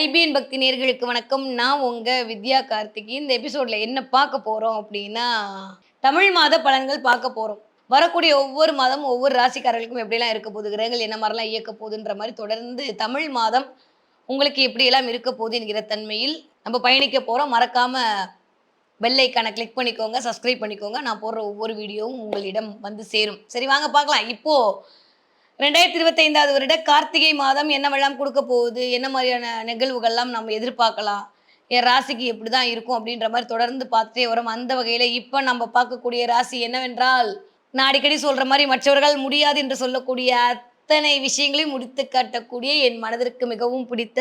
IBN பக்தி நேர்களுக்கு வணக்கம். நான் உங்க வித்யா கார்த்திகி. இந்த எபிசோட்ல என்ன பார்க்க போறோம் அப்படின்னா, தமிழ் மாத பலன்கள் பார்க்க போறோம். வரக்கூடிய ஒவ்வொரு மாதமும் ஒவ்வொரு ராசிக்காரர்களுக்கும் எப்படிலாம் இருக்க போகுது, கிரகங்கள் என்ன மாரிலாம் இயக்க போகுதுன்ற மாரி தொடர்ந்து தமிழ் மாதம் உங்களுக்கு எப்படியெல்லாம் இருக்க போகுது என்கிற தன்மையில் நம்ம பயணிக்க போறோம். மறக்காம பெல் ஐக்கான கிளிக் பண்ணிக்கோங்க, சப்ஸ்கிரைப் பண்ணிக்கோங்க. நான் போடுற ஒவ்வொரு வீடியோவும் உங்களிடம் வந்து சேரும். சரி வாங்க பார்க்கலாம். இப்போ 2025வது வருட கார்த்திகை மாதம் என்னவெல்லாம் குடுக்க போகுது? என்ன மாரியான நிகழ்வுகள்லாம் நம்ம எதிர்பார்க்கலாம்? என் ராசிக்கு எப்படிதான் இருக்கும்? அப்படின்ற மாரி தொடர்ந்து பார்த்துட்டே வரோம். அந்த வகையில இப்ப நம்ம பார்க்கக்கூடிய ராசி என்னவென்றால், நான் அடிக்கடி சொல்ற மாரி மற்றவர்கள் முடியாது என்று சொல்லக்கூடிய அத்தனை விஷயங்களையும் முடித்து காட்டக்கூடிய என் மனதிற்கு மிகவும் பிடித்த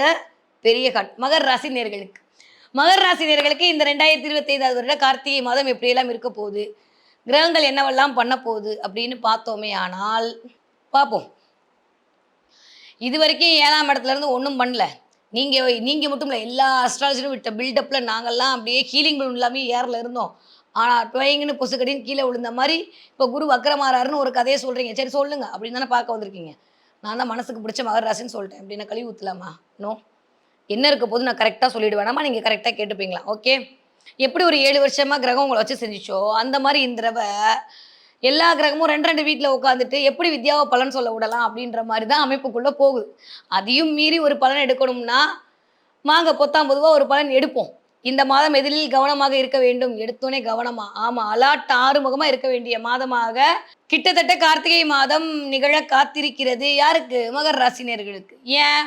பெரிய மகர ராசி நேயர்களுக்கு. மகர ராசி நேயர்களுக்கு இந்த 2025வது வருட கார்த்திகை மாதம் எப்படியெல்லாம் இருக்க போகுது? கிரகங்கள் என்னவெல்லாம் பண்ண போகுது? அப்படின்னு பார்த்தோமே ஆனால் பார்ப்போம். இதுவரைக்கும் 7ஆம் இடத்துல இருந்து ஒண்ணும் பண்ணல. நீங்க நீங்க மட்டும் இல்ல. எல்லா அஸ்ட்ராலஜரும் விட்ட பில்டப்ல நாங்கலாம் அப்படியே ஹீலிங் பலூன் இல்லாம ஏர்ல இருந்தோம். ஆனா டொயங்குன்னு பொசுக்கடின்னு கீழ விழுந்த மாரி, இப்ப குரு வக்ரமாறாருன்னு ஒரு கதைய சொல்றீங்க. சரி சொல்லுங்க. அப்படின்னு தானே பார்க்க வந்திருக்கீங்க. நான் தான் மனசுக்கு பிடிச்ச மகர ராசின்னு சொல்லிட்டேன். இப்படி என்ன கழுவி ஊத்தலாமா? நோ. என்ன இருக்க போது நான் கரெக்ட்டா சொல்லிடுவேனாமா, நீங்க கரெக்ட்டா கேட்டுப்பீங்களா? ஓகே. எப்படி ஒரு 7 வருஷமா கிரகம் உங்கள வச்சு செஞ்சுச்சோ, அந்த மாரி இந்த தடவ எல்லா கிரகமும் 2, 2 வீட்ல உட்காந்துட்டு எப்படி வித்யாவ பலன் சொல்ல விடலாம் அப்படின்ற மாரி தான் அமைப்புக்குள்ள போகுது. அதையும் மீறி ஒரு பலன் எடுக்கணும்னா, வாங்க பொத்தாம் பொதுவா ஒரு பலன் எடுப்போம். இந்த மாதம் எதிலில் கவனமாக இருக்க வேண்டும்? எடுத்தோனே கவனமா? ஆமா. அலாட் ஆறுமுகமா இருக்க வேண்டிய மாதமாக கிட்டத்தட்ட கார்த்திகை மாதம் நிகழ காத்திருக்கிறது. யாருக்கு? மகர ராசினியர்களுக்கு. ஏன்?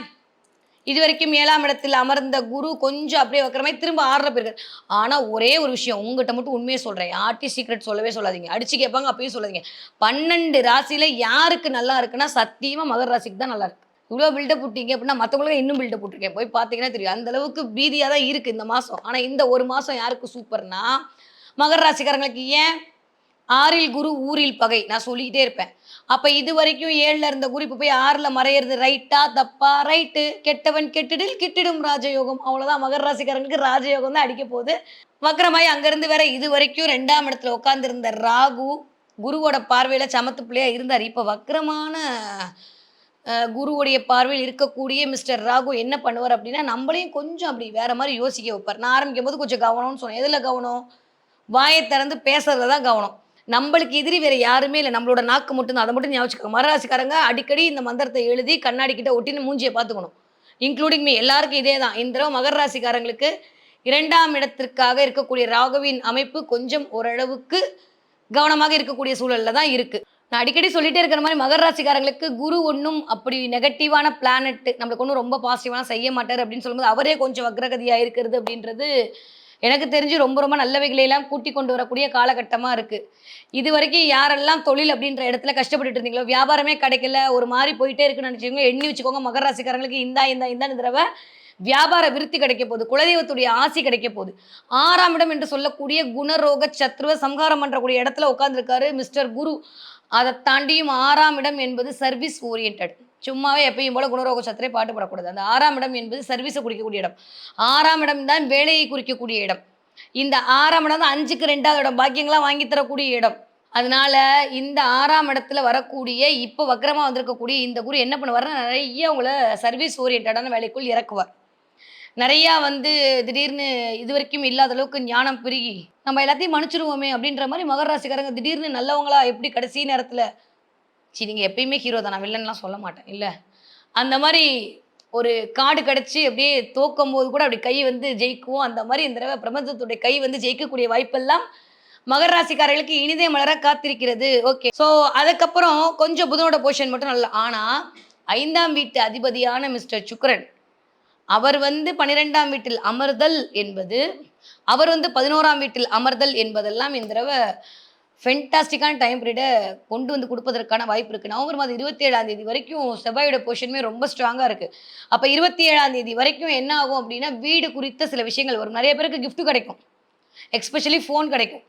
இதுவரைக்கும் 7ஆம் இடத்தில் அமர்ந்த குரு கொஞ்சம் அப்படியே வக்ரமாயி திரும்ப 6ல போயிருக்காரு. ஆனா ஒரே ஒரு விஷயம் உங்ககிட்ட மட்டும் உண்மைய சொல்றேன். யார்ட்டயும் சீக்ரெட் சொல்லவே சொல்லாதீங்க. அடிச்சு கேட்பாங்க அப்பயும் சொல்லாதீங்க. 12 ராசியில யாருக்கு நல்லா இருக்குன்னா, சத்தியமா மகர ராசிக்கு தான் நல்லா இருக்கு. இவ்ளோ பில்டப் விட்டீங்க அப்படின்னா மத்தவங்களுக்கு இன்னும் பில்டப் விட்டுருக்கேன். போய் பார்த்தீங்கன்னா தெரியும். அந்த அளவுக்கு பீதியா தான் இருக்கு இந்த மாசம். ஆனா இந்த 1 மாசம் யாருக்கு சூப்பர்னா, மகர ராசிக்காரங்களுக்கு ஏன்? 6ல் குரு ஊரில் பகை. நான் சொல்லிக்கிட்டே இருப்பேன். அப்ப இதுவரைக்கும் 7ல இருந்த குரு இப்ப போய் 6ல மறையிறது ரைட்டா? தப்பா? ரைட்டு. கெட்டவன் கெட்டிடில் கிட்டிடும் ராஜயோகம். அவ்வளோதான் மகர ராசிக்காரங்களுக்கு ராஜயோகம் தான் அடிக்க போகுது. வக்ரமாயி அங்கருந்து வேற இதுவரைக்கும் 2ஆம் இடத்துல உட்கார்ந்திருந்த ராகு, குருவோட பார்வையில சமத்து பிள்ளையா இருந்தாரு. இப்ப வக்ரமான குருவுடைய பார்வையில் இருக்கக்கூடிய மிஸ்டர் ராகு என்ன பண்ணுவார் அப்படின்னா, நம்மளையும் கொஞ்சம் அப்படி வேற மாரி யோசிக்க வைப்பார். நான் ஆரம்பிக்கும்போது கொஞ்சம் கவனம்னு சொன்னேன். எதுல கவனம்? வாய திறந்து பேசுறதுல தான் கவனம். நம்பளுக்கு எதிரி வேற யாருமே இல்ல. நம்மளோட நாக்கு மட்டும் தான். அத மட்டும் ஞாபகம் வச்சுக்கோங்க. மகராசிக்காரங்க அடிக்கடி இந்த மந்திரத்த எழுதி கண்ணாடி கிட்ட ஒட்டின்னு மூஞ்சிய பார்த்துக்கணும். இன்க்ளூடிங் மீ எல்லாருக்கும் இதே தான். இந்த தடவ மகர ராசிக்காரங்களுக்கு 2ஆம் இடத்திற்காக இருக்கக்கூடிய ராகுவின் அமைப்பு கொஞ்சம் ஓரளவுக்கு கவனமாக இருக்கக்கூடிய சூழல்ல தான் இருக்கு. நான் அடிக்கடி சொல்லிட்டே இருக்கிற மாரி மகர ராசிக்காரங்களுக்கு குரு ஒண்ணும் அப்படி நெகட்டிவான பிளானட் நம்மளுக்கு ஒண்ணும் ரொம்ப பாசிட்டிவாலாம் செய்ய மாட்டாரு அப்படின்னு சொல்லும்போது, அவரே கொஞ்சம் வக்ரகதியா இருக்கிறது அப்படின்றது எனக்கு தெரிஞ்சு ரொம்ப ரொம்ப நல்லவைகளை எல்லாம் கூட்டிக் கொண்டு வரக்கூடிய காலகட்டமா இருக்கு. இதுவரைக்கும் யாரெல்லாம் தொழில் அப்படின்ற இடத்துல கஷ்டப்பட்டுட்டு இருந்தீங்களோ, வியாபாரமே கிடைக்கல, ஒரு மாரி போயிட்டே இருக்குன்னு நினைச்சவங்க எண்ணி வச்சுக்கோங்க. மகர ராசிக்காரங்களுக்கு இந்தான்னு தடவ வியாபார விருத்தி கிடைக்க போகுது. குலதெய்வத்துடைய ஆசி கிடைக்க போகுது. 6ஆம் இடம் என்று சொல்லக்கூடிய குணரோக சத்ருவ சம்ஹாரம் பண்றக்கூடிய இடத்துல உட்கார்ந்திருக்காரு மிஸ்டர் குரு. அத தாண்டியும் 6ஆம் இடம் என்பது சர்வீஸ் ஓரியன்டட். சும்மாவே எப்பயும் போல குணரோக சத்திரே பாட்டு பாடக்கூடாது. அந்த 6ஆம் இடம் என்பது சர்வீஸ குறிக்கக்கூடிய இடம். 6ஆம் இடம் தான் வேலையை குறிக்கக்கூடிய இடம். இந்த 6ஆம் இடம் தான் 5க்கு 2வது இடம். பாக்கியங்கள்லாம் வாங்கி தரக்கூடிய இடம். அதனால இந்த 6ஆம் இடத்துல வரக்கூடிய இப்ப வக்ரமா வந்திருக்கக்கூடிய இந்த குரு என்ன பண்ணுவாருன்னா, நெறைய உங்கள சர்வீஸ் ஓரியன்டடான வேலைக்குள் இறக்குவார். நெறையா வந்து திடீர்னு இதுவரைக்கும் இல்லாத அளவுக்கு ஞானம் பெருகி, நம்ம எல்லாத்தையும் மன்னிச்சுருவோமே அப்படின்ற மாரி மகர ராசிக்காரங்க திடீர்னு நல்லவங்களா எப்படி கடைசி நேரத்துல நீங்க எப்பயுமே ஹீரோ தான். நான் வில்லன்லாம் சொல்ல மாட்டேன். இல்ல. அந்த மாரி ஒரு கார்டு கிடைச்சு அப்படியே தோக்கும்போது கூட அப்படி கை வந்து ஜெயிக்கும். அந்த மாரி இந்த தடவ பிரபஞ்சத்துடைய கை வந்து ஜெயிக்கக்கூடிய வாய்ப்பெல்லாம் மகர ராசிக்காரர்களுக்கு இனிதே மலர காத்திருக்கிறது. ஓகே. ஸோ அதுக்கப்புறம் கொஞ்சம் புதனோட பொசிஷன் மட்டும் நல்லா ஆனா 5ஆம் வீட்டு அதிபதியான மிஸ்டர் சுக்கிரன் அவர் வந்து 12ஆம் வீட்டில் அமர்தல் என்பது, அவர் வந்து 11ஆம் வீட்டில் அமர்தல் என்பதெல்லாம் இந்த தடவ ஃபென்டாஸ்டிக்கான டைம் பீரியட கொண்டு வந்து குடுப்பதற்கான வாய்ப்பு இருக்கு. நவம்பர் மாதம் 27ஆம் தேதி வரைக்கும் செவ்வாயோட பொசிஷனுமே ரொம்ப ஸ்ட்ராங்கா இருக்கு. அப்ப 27ஆம் தேதி வரைக்கும் என்ன ஆகும் அப்டின்னா, வீடு குறித்த சில விஷயங்கள் வரும். நெறைய பேருக்கு கிஃப்ட் கிடைக்கும். எஸ்பெஷலி ஃபோன் கிடைக்கும்.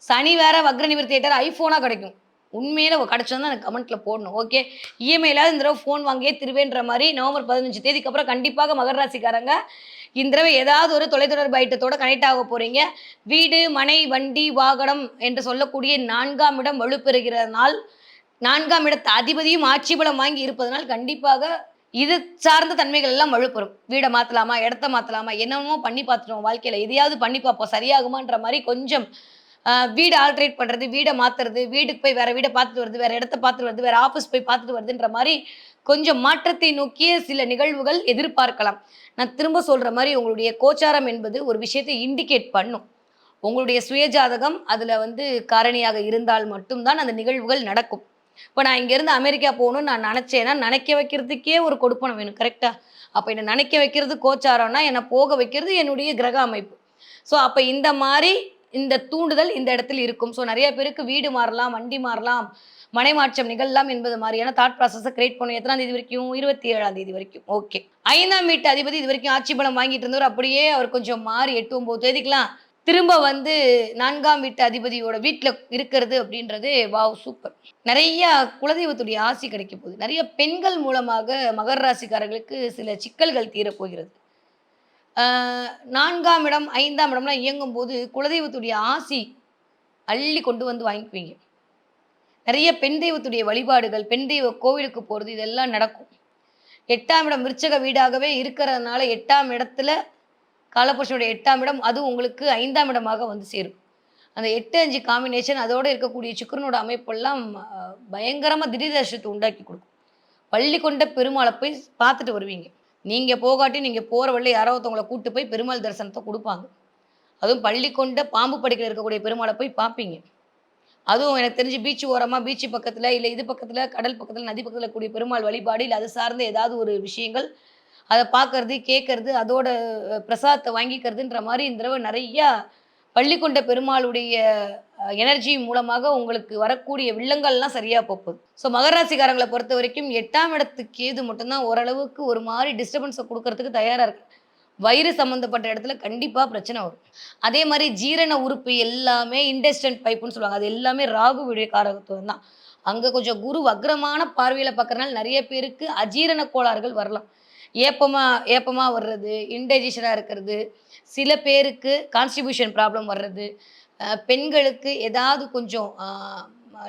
சனி வேற வக்ர நிவர்த்தி ஆயிட்டாரு. ஐஃபோனா கிடைக்கும். உண்மையில கிடைச்சதுன்னா எனக்கு கமெண்ட்ல போடணும். ஓகே. இஎம்ஐலாவது இந்த தடவ ஃபோன் வாங்கியே திருவேன்ற மாரி நவம்பர் 15 தேதிக்கு அப்புறம் கண்டிப்பாக மகர ராசிக்காரங்க இந்த தடவ ஏதாவது ஒரு தொலைத்தொடர்பு ஐட்டத்தோட கனெக்ட் ஆக போறீங்க. வீடு, மனை, வண்டி, வாகனம் என்று சொல்லக்கூடிய 4ஆம் இடம் வலுப்பெறுகிற நாள். 4ஆம் இடத்து அதிபதியும் ஆட்சி பலம் வாங்கி இருப்பதனால் கண்டிப்பாக இது சார்ந்த தன்மைகள் எல்லாம் வலுப்பெறும். வீட மாத்தலாமா? இடத்த மாத்தலாமா? என்னென்னமோ பண்ணி பார்த்துட்டோம் வாழ்க்கையில. எதையாவது பண்ணி பார்ப்போம். சரியாகுமான்ற மாரி கொஞ்சம் வீட ஆல்டரேட் பண்றது, வீட மாத்துறது, வீட்டுக்கு போய் வேற வீட பார்த்துட்டு வருது, வேற இடத்த பார்த்துட்டு வருது, வேற ஆஃபீஸ் போய் பார்த்துட்டு வருதுன்ற மாரி கொஞ்சம் மாற்றத்தை நோக்கிய சில நிகழ்வுகள் எதிர்பார்க்கலாம். நான் திரும்ப சொல்ற மாரி உங்களுடைய கோச்சாரம் என்பது ஒரு விஷயத்தை இண்டிகேட் பண்ணும். உங்களுடைய சுயஜாதகம் அதுல வந்து காரணியாக இருந்தால் மட்டும் தான் அந்த நிகழ்வுகள் நடக்கும். இப்ப நான் இங்கேருந்து அமெரிக்கா போகணும்னு நான் நெனச்சேன்னா, நெனைக்க வைக்கிறதுக்கே ஒரு கொடுப்பனம் வேணும். கரெக்ட்டா? அப்ப என்ன நெனைக்க வைக்கிறது கோச்சாரம்னா, என்ன போக வைக்கிறது என்னுடைய கிரக அமைப்பு. ஸோ, அப்ப இந்த மாரி இந்த தூண்டுதல் இந்த இடத்தில் இருக்கும். ஸோ, நெறைய பேருக்கு வீடு மாறலாம், வண்டி மாறலாம், மனை மாற்றம் நிகழலாம் என்பது மாரியான தாட் ப்ராசஸ கிரியேட் பண்ணும். எத்தனாம் தேதி வரைக்கும்? 27ஆம் தேதி வரைக்கும். ஓகே. 5ஆம் வீட்டு அதிபதி இதுவரைக்கும் ஆட்சி பலம் வாங்கிட்டு இருந்தவர், அப்படியே அவர் கொஞ்சம் மாறி 8, 9 தேதிக்கலாம் திரும்ப வந்து 4ஆம் வீட்டு அதிபதியோட வீட்ல இருக்கிறது அப்படின்றது வாவ்! சூப்பர். நெறைய குலதெய்வத்துடைய ஆசி கிடைக்க போகுது. நெறைய பெண்கள் மூலமாக மகர ராசிக்காரர்களுக்கு சில சிக்கல்கள் தீரப்போகிறது. ஆ 4ஆம் இடம், 5ஆம் இடம்லாம் இயங்கும்போது குலதெய்வத்துடைய ஆசி அள்ளி கொண்டு வந்து வாங்கிக்குவீங்க. நெறைய பெண் தெய்வத்துடைய வழிபாடுகள், பெண் தெய்வ கோவிலுக்கு போறது இதெல்லாம் நடக்கும். 8ஆம் இடம் விருச்சக வீடாகவே இருக்கிறதுனால 8ஆம் இடத்துல காலபுருஷனுடைய 8ஆம் இடம் அதுவும் உங்களுக்கு 5ஆம் இடமாக வந்து சேரும். அந்த 8, 5 காம்பினேஷன் அதோட இருக்கக்கூடிய சுக்கிரனோட அமைப்பெல்லாம் பயங்கரமா திடீர் அதிர்ஷ்டத்த உண்டாக்கி குடுக்கும். பள்ளி கொண்ட பெருமாள போய் பார்த்துட்டு வருவீங்க. நீங்க போகாட்டி நீங்க போற வழில யாரோ ஒருத்தவங்கள கூட்டு போய் பெருமாள் தரிசனத்த குடுப்பாங்க. அதுவும் பள்ளி கொண்ட பாம்பு படுக்கையில இருக்கக்கூடிய பெருமாள போய் பார்ப்பீங்க. அதுவும் எனக்கு தெரிஞ்சு பீச் ஓரமா, பீச் பக்கத்துல, இல்ல இது பக்கத்துல, கடல் பக்கத்துல, நதி பக்கத்துல கூடிய பெருமாள் வழிபாடு, இல்ல அது சார்ந்த ஏதாவது ஒரு விஷயங்கள், அத பார்க்கறது, கேட்கறது, அதோட பிரசாதத்த வாங்கிக்கிறதுன்ற மாரி இந்த தடவ நெறையா பள்ளிகொண்ட பெருமாளுடைய எனர்ஜி மூலமாக உங்களுக்கு வரக்கூடிய வில்லங்கள்லாம் சரியா போப்போது. ஸோ மகர ராசிக்காரங்கள பொறுத்தவரைக்கும் 8ஆம் இடத்துக்கு கேது மட்டும் தான் ஓரளவுக்கு ஒரு மாரி டிஸ்டர்பன்ஸ குடுக்கறதுக்கு தயாரா இருக்கு. வயிறு சம்மந்தப்பட்ட இடத்துல கண்டிப்பா பிரச்சனை வரும். அதே மாரி ஜீரண உறுப்பு எல்லாமே இன்டெஸ்டைன் பைப்புன்னு சொல்லுவாங்க. அது எல்லாமே ராகுவுடைய காரகத்துவம் தான். அங்க கொஞ்சம் குரு வக்ரமான பார்வையில பார்க்கறனால நெறைய பேருக்கு அஜீரண கோளாறுகள் வரலாம். ஏப்பமா ஏப்பமா வர்றது, இன்டைஜஷனா இருக்கிறது, சில பேருக்கு கான்ஸ்டிபியூஷன் ப்ராப்ளம் வர்றது, பெண்களுக்கு ஏதாவது கொஞ்சம்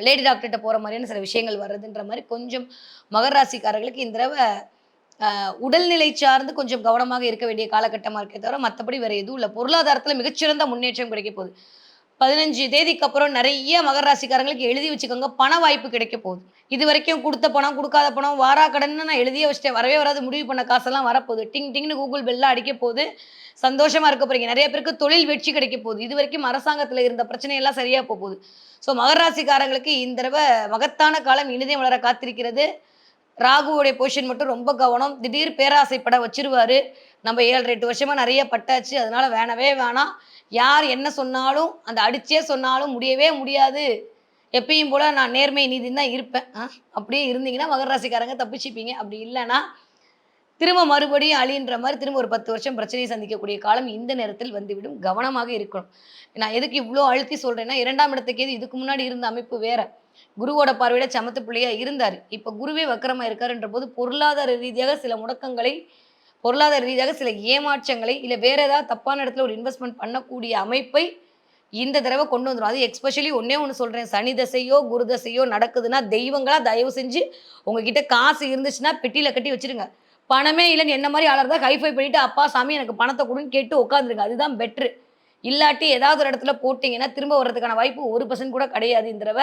லேடி டாக்டர்ட்ட போற மாரியான சில விஷயங்கள் வர்றதுன்ற மாரி கொஞ்சம் மகர ராசிக்காரர்களுக்கு இந்த தடவ உடல்நிலை சார்ந்து கொஞ்சம் கவனமாக இருக்க வேண்டிய காலகட்டமா இருக்கே தவிர, மத்தபடி வேற எதுவும் இல்ல. பொருளாதாரத்தில மிகச்சிறந்த முன்னேற்றம் கிடைக்க போகுது. 15 தேதிக்கு அப்புறம் நெறைய மகர ராசிக்காரங்களுக்கு எழுதி வச்சுக்கோங்க. பண வாய்ப்பு கிடைக்க போகுது. இதுவரைக்கும் குடுத்த பணம், குடுக்காத பணம், வாரா கடன்னு நான் எழுதியே வச்சுட்டேன். வரவே வராது முடிவு பண்ண காசெல்லாம் வரப்போகுது. டிங் டிங்ன்னு கூகுள் பெல்லாம் அடிக்க போகுது. சந்தோஷமா இருக்க போறீங்க. நெறைய பேருக்கு தொழில் வெற்றி கிடைக்க போகுது. இதுவரைக்கும் அரசாங்கத்தில இருந்த பிரச்சனையெல்லாம் சரியா போகுது. ஸோ மகர ராசிக்காரங்களுக்கு இந்த தடவ மகத்தான காலம் இனிதே வளர காத்திருக்கிறது. ராகுவோடைய பொசிஷன் மட்டும் ரொம்ப கவனம். திடீர் பேராசைப்பட வச்சுருவாரு. நம்ம 7, 8 வருஷமா நெறைய பட்டாச்சு. அதனால வேணவே வேணாம். யார் என்ன சொன்னாலும், அந்த அடிச்சே சொன்னாலும் முடியவே முடியாது. எப்பயும் போல நான் நேர்மை, நீதின்னு தான் இருப்பேன். அப்படியே இருந்தீங்கன்னா மகர ராசிக்காரங்க தப்பிச்சுப்பீங்க. அப்படி இல்லன்னா, திரும்ப மறுபடியும் அழின்ற மாரி திரும்ப ஒரு 10 வருஷம் பிரச்சனையை சந்திக்கக்கூடிய காலம் இந்த நேரத்தில் வந்துவிடும். கவனமாக இருக்கணும். நான் எதுக்கு இவ்ளோ அழுத்தி சொல்றேன்னா, 2ஆம் இடத்துக்கு எது இதுக்கு முன்னாடி இருந்த அமைப்பு வேற. குருவோட பார்வையில சமத்து பிள்ளையா இருந்தாரு. இப்ப குருவே வக்கரமா இருக்காருன்ற போது, பொருளாதார ரீதியாக சில முடக்கங்களை, பொருளாதார ரீதியாக சில ஏமாற்றங்களை, இல்ல வேற ஏதாவது தப்பான இடத்துல ஒரு இன்வெஸ்ட்மென்ட் பண்ணக்கூடிய அமைப்பை இந்த தடவ கொண்டு வந்துரும். அது எஸ்பெஷலி ஒண்ணே ஒண்ணு சொல்றேன். சனி தசையோ, குரு தசையோ நடக்குதுன்னா, தெய்வங்களா தயவு செஞ்சு உங்ககிட்ட காசு இருந்துச்சுன்னா பெட்டியில கட்டி வச்சுருங்க. பணமே இல்லன்னு என்ன மாரி ஆளா இருந்தா ஹைஃபை பண்ணிட்டு, "அப்பா சாமி எனக்கு பணத்த குடுன்னு" கேட்டு உட்காந்துருங்க. அதுதான் பெட்ரு. இல்லாட்டி ஏதாவது ஒரு இடத்துல போட்டீங்கன்னா, திரும்ப வர்றதுக்கான வாய்ப்பு 1% கூட கிடையாது இந்த தடவ.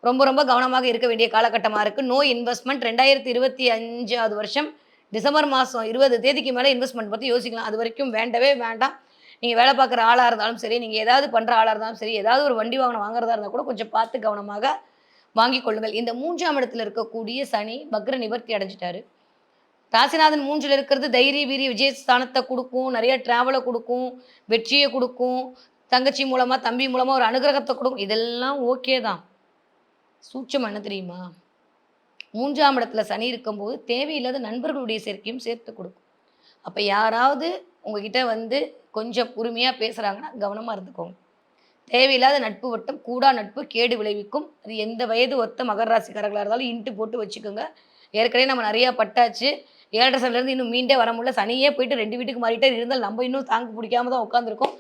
ரொம்ப ரொம்ப கவனமாக இருக்க வேண்டிய காலகட்டமா இருக்கு. நோ இன்வெஸ்ட்மென்ட் 2025வது வருஷம் டிசம்பர் மாசம் 20 தேதிக்கு மேல இன்வெஸ்ட்மென்ட் பத்தி யோசிக்கலாம். அதுவரைக்கும் வேண்டவே வேண்டாம். நீங்க வேலை பார்க்குற ஆளா இருந்தாலும் சரி, நீங்க ஏதாவது பண்ற ஆளா இருந்தாலும் சரி, ஏதாவது ஒரு வண்டி வாகனம் வாங்குறதா இருந்தா கூட கொஞ்சம் பார்த்து கவனமாக வாங்கிக் கொள்ளுங்கள். இந்த 3ஆம் இடத்துல இருக்கக்கூடிய சனி வக்ர நிவர்த்தி அடைஞ்சுட்டாரு. ராசிநாதன் 3ல இருக்கிறது தைரிய, வீரிய, விஜய ஸ்தானத்த குடுக்கும். நெறைய டிராவல குடுக்கும். வெற்றிய குடுக்கும். தங்கச்சி மூலமா, தம்பி மூலமா ஒரு அனுகிரகத்த குடுக்கும். இதெல்லாம் ஓகே தான். சூட்சமம் என்ன தெரியுமா? 3ஆம் இடத்துல சனி இருக்கும்போது, தேவையில்லாத நண்பர்களுடைய சேர்க்கையும் சேர்த்து குடுக்கும். அப்ப யாராவது உங்ககிட்ட வந்து கொஞ்சம் உரிமையா பேசுறாங்கன்னா, கவனமா இருந்துக்கோங்க. தேவையில்லாத நட்பு வட்டம், கூடா நட்பு கேடு விளைவிக்கும். அது எந்த வயது ஒத்த மகர ராசிக்காரர்களா இருந்தாலும் இன்ட்டு போட்டு வச்சுக்கோங்க. ஏற்கனவே நம்ம நெறையா பட்டாச்சு. 7 சனிலேருந்து இன்னும் மீண்டே வர முடியல. சனியே போயிட்டு 2 வீட்டுக்கு மாறிட்டாரு. இருந்தாலும் நம்ம இன்னும் தாக்கு பிடிக்காம தான் உட்காந்துருக்கோம்.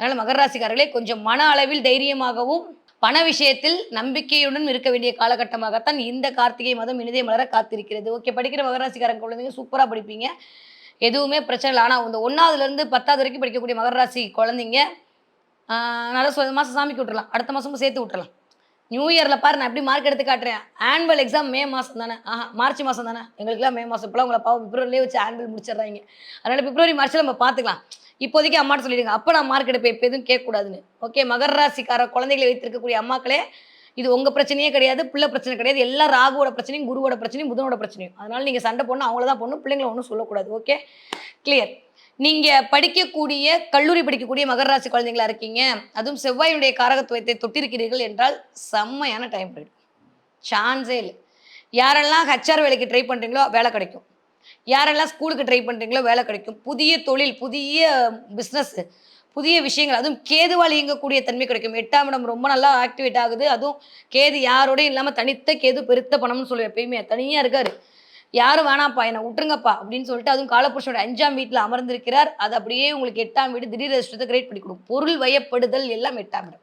அதனால மகர ராசிக்காரர்களே கொஞ்சம் மன அளவில் தைரியமாகவும், பண விஷயத்தில் நம்பிக்கையுடன் இருக்க வேண்டிய காலகட்டமாகத்தான் இந்த கார்த்திகை மாதம் இனிதே மலர காத்திருக்கிறது. ஓகே, படிக்கிற மகராசிக்காரங்க குழந்தைங்க சூப்பரா படிப்பீங்க. எதுவுமே பிரச்சனை இல்ல. ஆனா இந்த 1வதுலேருந்து 10வது வரைக்கும் படிக்கக்கூடிய மகர ராசி குழந்தைங்க, நல்லா இந்த மாசம் சாமிக்கு விட்டுறலாம். அடுத்த மாசமும் சேர்த்து விட்டுறலாம். நியூ இயர்ல பாரு நான் எப்படி மார்க் எடுத்து காட்டுறேன். ஆனுவல் எக்ஸாம் மே மாசம் தானே. மார்ச் மாசம் தானே. எங்களுக்கெல்லாம் மே மாசம். இப்பலாம் உங்கள பாவம் பிப்ரவரிலேயே வச்சு ஆனுவல் முடிச்சிடுறாய்ங்க. அதனால பிப்ரவரி, மார்ச்ல நம்ம பார்த்துக்கலாம். இப்போதைக்கு அம்மாட்ட சொல்லிடுங்க. அப்ப நான் மார்க் எடுப்பேன். இப்ப எதுவும் கேட்கக்கூடாதுன்னு. ஓகே, மகர ராசிக்கார குழந்தைகளை வைத்திருக்கக்கூடிய அம்மாக்களே, இது உங்க பிரச்சனையே கிடையாது. பிள்ளை பிரச்சனை கிடையாது. எல்லாம் ராகுவோட பிரச்சனையும், குருவோட பிரச்சனையும், புதனோட பிரச்சனையும். அதனால நீங்க சண்டை போடணும் அவங்கள தான் போடணும். பிள்ளைங்கள ஒண்ணும் சொல்லக்கூடாது. Okay, clear. நீங்க படிக்கக்கூடிய, கல்லூரி படிக்கக்கூடிய மகர ராசி குழந்தைங்களா இருக்கீங்க. அதுவும் செவ்வாயினுடைய காரகத்துவத்தை தொட்டிருக்கிறீர்கள் என்றால் செம்மையான டைம் பீரியட். சான்ஸே இல்ல. யாரெல்லாம் ஹெச்ஆர் வேலைக்கு ட்ரை பண்றீங்களோ வேலை கிடைக்கும். யாரெல்லாம் ஸ்கூலுக்கு ட்ரை பண்றீங்களோ வேலை கிடைக்கும். புதிய தொழில், புதிய பிசினஸ், புதிய விஷயங்கள், அதுவும் கேதுவால் இயங்கக்கூடிய தன்மை கிடைக்கும். 8ஆம் இடம் ரொம்ப நல்லா ஆக்டிவேட் ஆகுது. அதுவும் கேது யாரோடையும் இல்லாம தனித்த கேது பெருத்த பணம்னு சொல்லுவேன். எப்பயுமே தனியா இருக்காரு. யாரும் வேணாம்ப்பா என்ன விட்டுருங்கப்பா அப்படின்னு சொல்லிட்டு, அதுவும் காலபுருஷனோட 5ஆம் வீட்ல அமர்ந்திருக்கிறார். அது அப்படியே உங்களுக்கு 8ஆம் வீடு திடீர் அதிர்ஷ்டத்தை கிரியேட் பண்ணி கொடுக்கும். பொருள் வயப்படுதல் எல்லாம் 8ஆம் இடம்.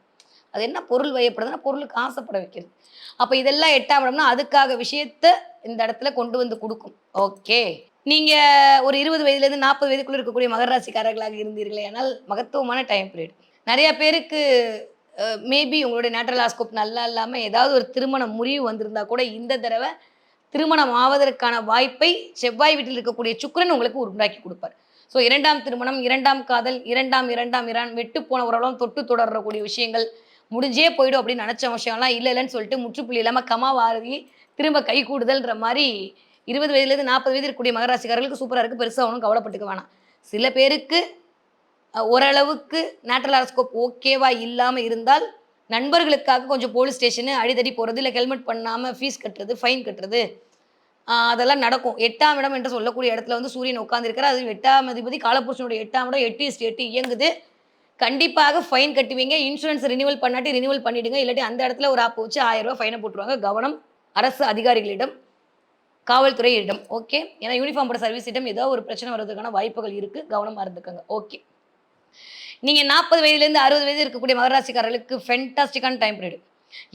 அது என்ன பொருள் வயப்படுதுன்னா பொருளுக்கு ஆசைப்பட வைக்கிறது. அப்ப இதெல்லாம் 8ஆம் இடம்னா அதுக்காக விஷயத்த இந்த இடத்துல கொண்டு வந்து குடுக்கும். ஓகே. நீங்க ஒரு 20 வயதிலேருந்து 40 வயதுக்குள்ள இருக்கக்கூடிய மகர ராசிக்காரர்களாக இருந்தீர்களேயானால் மகத்துவமான டைம் பீரியட். நெறைய பேருக்கு மேபி உங்களுடைய நேட்ரல் ஹாரோஸ்கோப் நல்லா இல்லாம ஏதாவது ஒரு திருமண முறிவு வந்திருந்தா கூட இந்த தடவ திருமணம் ஆவதற்கான வாய்ப்பை செவ்வாய் வீட்டில் இருக்கக்கூடிய சுக்கிரன் உங்களுக்கு உண்டாக்கி கொடுப்பார். ஸோ 2ஆம் திருமணம், 2ஆம் காதல், 2ஆம் விட்டு போன உறவெல்லாம் தொட்டு தொடரக்கூடிய விஷயங்கள் முடிஞ்சே போயிடும் அப்படின்னு நினச்ச விஷயம்லாம் இல்லைன்னு சொல்லிட்டு முற்றுப்புள்ளி இல்லாமல் கமா வாரி திரும்ப கை கூடுதல்ன்ற மாதிரி 20 வயதுலேருந்து 40 வயது இருக்கக்கூடிய மகராசிக்காரர்களுக்கு சூப்பராக இருக்குது. பெருசாக ஒன்றும் கவலைப்பட்டுக்க வேணாம். சில பேருக்கு ஓரளவுக்கு நேட்ரல் ஹாரோஸ்கோப் ஓகேவா இல்லாமல் இருந்தால் நண்பர்களுக்காக கொஞ்சம் போலீஸ் ஸ்டேஷனு அடிதடி போகிறது, இல்லை ஹெல்மெட் பண்ணாமல் ஃபீஸ் கட்டுறது, ஃபைன் கட்டுறது, அதெல்லாம் நடக்கும். 8ஆம் இடம் என்று சொல்லக்கூடிய இடத்துல வந்து சூரியன் உட்கார்ந்திருக்கிறார். அது 8ஆம் அதிபதி காலபுருஷனுடைய 8ஆம் இடம் 8:8 இயங்குது. கண்டிப்பாக ஃபைன் கட்டுவீங்க. இன்சூரன்ஸ் ரினிவல் பண்ணாட்டி ரினிவல் பண்ணிடுங்க. இல்லாட்டி அந்த இடத்துல ஒரு ஆப் வச்சு ரூ. 1000 ஃபைன போட்டுருவாங்க. கவனம் அரசு அதிகாரிகளிடம், காவல்துறையிடம். ஓகே. ஏன்னா யூனிஃபார்ம் போட்ட சர்வீஸிடம் ஏதோ ஒரு பிரச்சனை வர்றதுக்கான வாய்ப்புகள் இருக்கு. கவனமா இருந்துக்கங்க. ஓகே. நீங்க 40 வயதிலேருந்து 60 வயது இருக்கக்கூடிய மகர ராசிக்காரர்களுக்கு ஃபென்டாஸ்டிக்கான டைம் பீரியட்.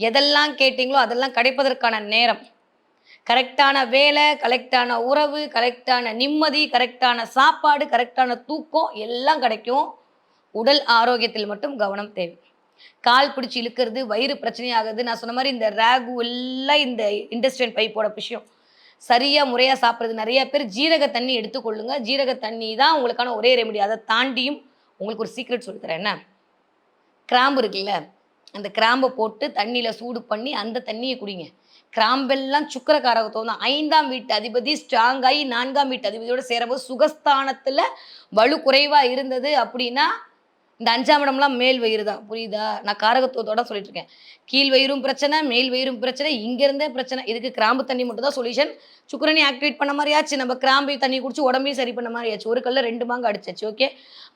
எதெல்லாம் கேட்டீங்களோ அதெல்லாம் கிடைப்பதற்கான நேரம். கரெக்டான வேலை, கரெக்டான உறவு, கரெக்டான நிம்மதி, கரெக்டான சாப்பாடு, கரெக்டான தூக்கம் எல்லாம் கிடைக்கும். உடல் ஆரோக்கியத்தில் மட்டும் கவனம் தேவை. கால் பிடிச்சு இழுக்கிறது, வயிறு பிரச்சனையாகுது. நான் சொன்ன மாரி இந்த ராகு எல்லாம் இந்த இன்டெஸ்டைன் பைப்போட விஷயம். சரியா முறையா சாப்பிடுறது. நெறைய பேர் ஜீரக தண்ணி எடுத்துக்கொள்ளுங்க. ஜீரக தண்ணி தான் உங்களுக்கான ஒரே ரெமெடி. அத தாண்டியும் உங்களுக்கு ஒரு சீக்ரெட் சொல்லி தரேன். என்ன? கிராம்பு இருக்குல்ல, அந்த கிராம்ப போட்டு தண்ணீல சூடு பண்ணி அந்த தண்ணிய குடிங்க. கிராம்பெல்லாம் சுக்கிர காரகத்துவம் தான். 5ஆம் வீட்டு அதிபதி ஸ்ட்ராங் ஆயி 4ஆம் வீட்டு அதிபதியோட சேரும்போது சுகஸ்தானத்துல வலு குறைவா இருந்தது அப்படின்னா, இந்த 5ஆம் இடம்லாம் மேல் வயிறு தான். புரியுதா? நான் காரகத்துவத்தோட சொல்லிட்டு இருக்கேன். கீழ் வயிறும் பிரச்சனை, மேல் வயிறும் பிரச்சனை, இங்க இருந்தே பிரச்சனை. இதுக்கு கிராம்பு தண்ணி மட்டும் தான் சொல்யூஷன். சுக்கிரனையும் ஆக்டிவேட் பண்ண மாரி ஆச்சு. நம்ம கிராம்பையும் தண்ணி குடிச்சு உடம்பையும் சரி பண்ண மாரி ஆச்சு. ஒரு கல்ல 2 மாங்கா அடிச்சாச்சு. ஓகே.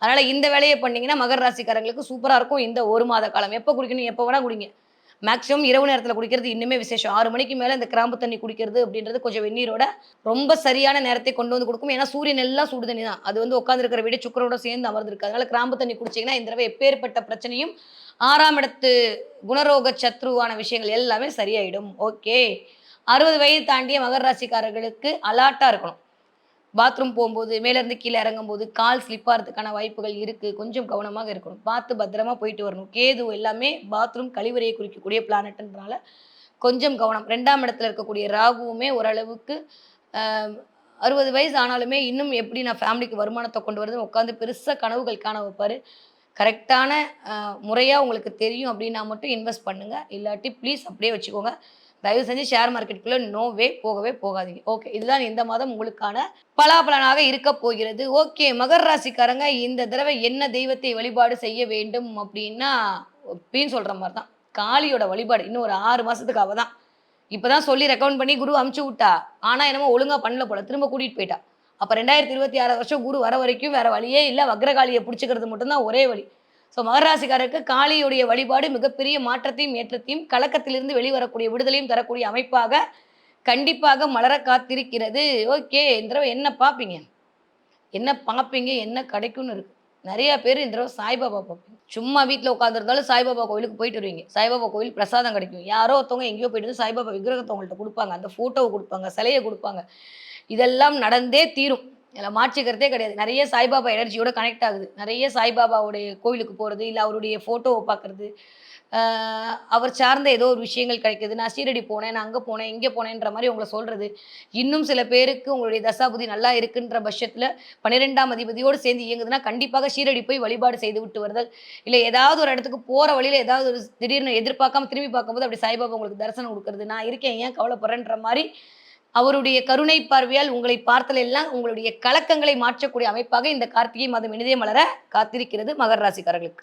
அதனால இந்த வேலைய பண்ணீங்கன்னா, மகர ராசிக்காரங்களுக்கு சூப்பரா இருக்கும் இந்த 1 மாத காலம். எப்ப குடிக்கணும்? எப்ப வேணா குடிங்க. மேக்ஸிமம் இரவு நேரத்தில குடிக்கிறது இன்னுமே விசேஷம். 6 மணிக்கு மேல இந்த கிராம்பு தண்ணி குடிக்கிறது அப்படின்றது கொஞ்சம் வெந்நீரோட ரொம்ப சரியான நேரத்தை கொண்டு வந்து குடுக்கும். ஏன்னா, சூரியன் எல்லாம் சுடு தண்ணி தான். அது வந்து உட்கார்ந்திருக்கிற வீடு சுக்கிரனோட சேர்ந்து அமர்ந்திருக்கு. அதனால கிராம்பு தண்ணி குடிச்சீங்கன்னா, இந்த தடவை எப்பேற்பட்ட பிரச்சனையும் 6ஆம் இடத்து குணரோக சத்ருவான விஷயங்கள் எல்லாமே சரியாயிடும். ஓகே. 60 வயது தாண்டிய மகர ராசிக்காரர்களுக்கு அலர்ட்டா இருக்கணும். பாத்ரூம் போம்போது, மேலேருந்து கீழ இறங்கும்போது, கால் ஸ்லிப் ஆறதுக்கான வாய்ப்புகள் இருக்கு. கொஞ்சம் கவனமாக இருக்கணும். பார்த்து பத்திரமா போயிட்டு வரணும். கேது எல்லாமே பாத்ரூம் கழிவறையை குறிக்கக்கூடிய பிளானட்ன்றனால கொஞ்சம் கவனம். 2ஆம் இடத்துல இருக்கக்கூடிய ராகுவுமே ஓரளவுக்கு அ 60 வயசு ஆனாலுமே இன்னும் எப்படி நான் ஃபேமிலிக்கு வருமானத்த கொண்டு வரதுன்னு உட்காந்து பெருசா கனவுகள் காண வைப்பாரு. கரெக்டான முறையா உங்களுக்கு தெரியும் அப்படின்னா மட்டும் இன்வெஸ்ட் பண்ணுங்க. இல்லாட்டி ப்ளீஸ் அப்படியே வச்சுக்கோங்க. தயவு செஞ்சு ஷேர் மார்க்கெட்டுக்குள்ள நோ வே போகவே போகாதீங்க. ஓகே. இதுதான் இந்த மாதம் உங்களுக்கான பலாபலனாக இருக்க போகிறது. ஓகே. மகர ராசிக்காரங்க இந்த தடவை என்ன தெய்வத்தை வழிபாடு செய்ய வேண்டும் அப்படின்னா, இப்பயும் சொல்ற மாரி தான். காளியோட வழிபாடு. இன்னும் ஒரு 6 மாசத்துக்கு அவ தான். இப்பதான் சொல்லி ரெக்கமெண்ட் பண்ணி குரு அனுப்பிச்சு விட்டா. ஆனா என்னமோ ஒழுங்கா பண்ணல போல. திரும்ப கூட்டிட்டு போயிட்டா. அப்ப 2026 வருஷம் குரு வர வரைக்கும் வேற வழியே இல்ல. வக்ரகாளிய புடிச்சுக்கிறது மட்டும் தான் ஒரே வழி. ஸோ மகர ராசிக்காரருக்கு காளியுடைய வழிபாடு மிகப்பெரிய மாற்றத்தையும், ஏற்றத்தையும், கலக்கத்திலிருந்து வெளிவரக்கூடிய விடுதலையும் தரக்கூடிய அமைப்பாக கண்டிப்பாக மலர காத்திருக்கிறது. ஓகே. இந்த தடவ என்ன பார்ப்பீங்க? என்ன பார்ப்பீங்க? என்ன கிடைக்கும்னு இருக்கு. நிறைய பேர் இந்த தடவை சாய்பாபா பார்ப்பீங்க. சும்மா வீட்ல உட்காந்துருந்தாலும் சாய்பாபா கோவிலுக்கு போயிட்டு வருவீங்க. சாய்பாபா கோவில் பிரசாதம் கிடைக்கும். யாரோ ஒருத்தவங்க எங்கேயோ போயிட்டு வந்து சாய்பாபா விக்கிரகத்த உங்கள்ட்ட குடுப்பாங்க. அந்த ஃபோட்டோவ குடுப்பாங்க, சிலைய குடுப்பாங்க. இதெல்லாம் நடந்தே தீரும். இதுல மாற்றுக்கிறதே கிடையாது. நெறைய சாய்பாபா எனர்ஜியோட கனெக்ட் ஆகுது. நெறைய சாய்பாபாவுடைய கோவிலுக்கு போறது, இல்ல அவருடைய ஃபோட்டோவ பார்க்கறது, ஆ அவர் சார்ந்த ஏதோ ஒரு விஷயங்கள் கிடைக்குது. நான் சீரடி போனேன், நான் அங்க போனேன், இங்க போனேன்ற மாரி உங்கள சொல்றது. இன்னும் சில பேருக்கு உங்களுடைய தசாபுதி நல்லா இருக்குன்ற பட்சத்தில 12ஆம் அதிபதியோடு சேர்ந்து இயங்குதுன்னா, கண்டிப்பாக ஷீரடி போய் வழிபாடு செய்து விட்டு வருதல். இல்ல ஏதாவது ஒரு இடத்துக்கு போற வழியில ஏதாவது ஒரு திடீர்னு எதிர்பார்க்காம திரும்பி பார்க்கும்போது, அப்படி சாய்பாபா உங்களுக்கு தரிசனம் குடுக்குறது. நான் இருக்கேன் ஏன் கவலைப்படுறேன்ற மாரி அவருடைய கருணை பார்வையால் உங்களை பார்த்தல் எல்லாம் உங்களுடைய கலக்கங்களை மாற்றக்கூடிய அமைப்பாக இந்த கார்த்திகை மாதம் இனிதே மலர காத்திருக்கிறது மகர ராசிக்காரர்களுக்கு.